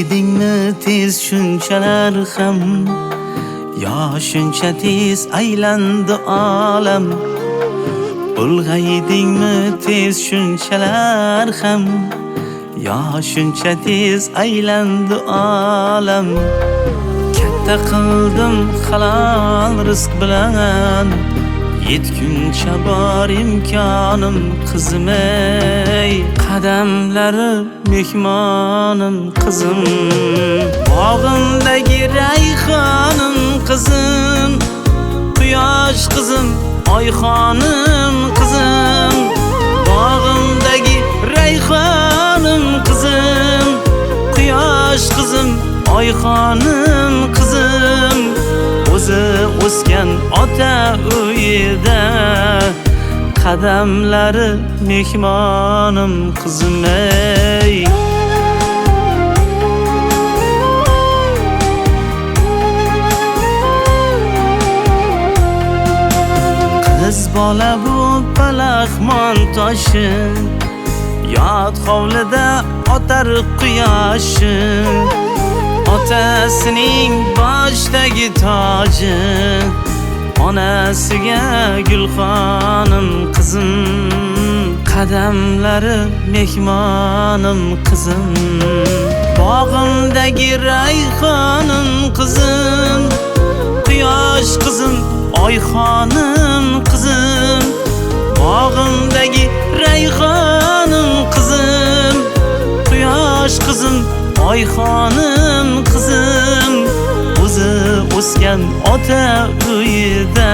Ulg'aydingmi tez shunchalar ham, yo shuncha tez aylandi olam. Ulg'aydingmi tez shunchalar ham, yo shuncha tez aylandi olam. Katta qildim halol rizq bilan, yetguncha bor imkonim qizim ey. Qadamlari mehmonim qizim, bog'imdagi rayhonim qizim, quyosh qizim, oyxonim qizim, bog'imdagi rayhonim qizim, quyosh qizim, oyxonim qizim, o'zi o'sgan ota uyida, qadamlari mehmonim qizim ey. Qiz bola bu palaxmon toshi, yot hovlida otar quyoshi, otasining boshdagi toji, onasiga gulxonim qizim, qadamlari mehmonim qizim, bog'imdagi rayhonim qizim, quyosh qizim, oyxonim qizim, bog'imdagi rayhonim qizim, quyosh qizim, oyxonim qizim, o'zi o'sgan ota uyida,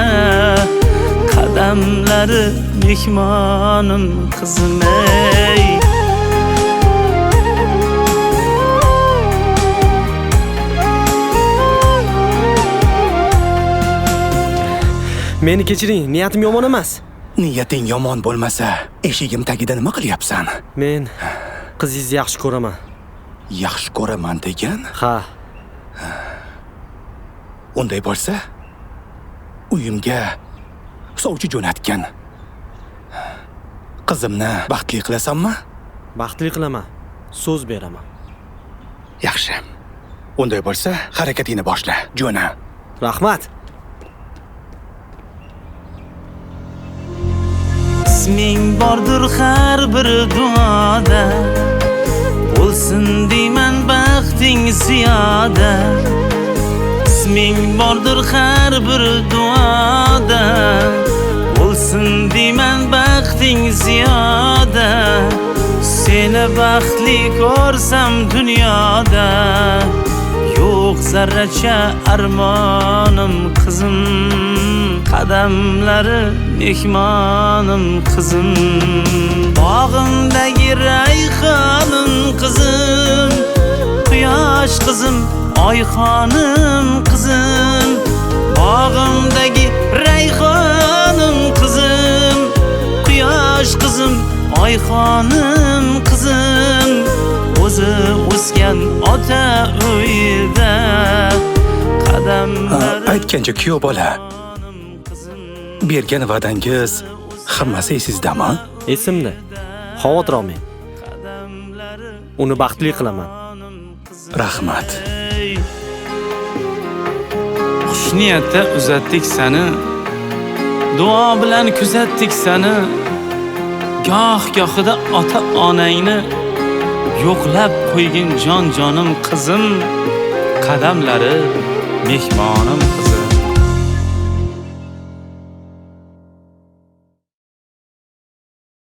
qadamlari mehmonim qizim ey. Meni kechiring, niyatim yomon emas. Niyating yomon bo'lmasa, eshigim tagida nima qilyapsan? Men qizingizni yaxshi ko'raman. Yaxshi ko'raman degan? Ha. Unday bo'lsa, uyimga sovchi jo'natgan. Qizimni baxtli qilasanmi? Baxtli qilaman. So'z beraman. Yaxshi. Unday bo'lsa, harakatingni boshla. Jo'na. Rahmat. Isming bordir har bir duoda, bo'lsin deyman baxting ziyoda. Isming bordir har bir duoda, bo'lsin deyman baxting ziyoda. Seni baxtli ko'rsam dunyoda, yo'q zarracha armonim qizim, qadamlari mehmonim qizim, bog'imdagi rayhonim qizim, quyosh qizim, oyxonim qizim, bog'imdagi rayhonim qizim, quyosh qizim, oyxonim qizim, o'zi o'sgan ota uyida, qadamlari Aytgancha kuyov bola, bergan va'dangiz hammasi esizdami? Esimda. Xavotir olmang. Uni baxtli qilaman. Rahmat. Xushniyatda uzatdik seni, duo bilan kuzatdik seni. Goh-gohida ota-onangni yo'qlab qo'ygin jon-jonim qizim, qadamlari mehmonim qizim.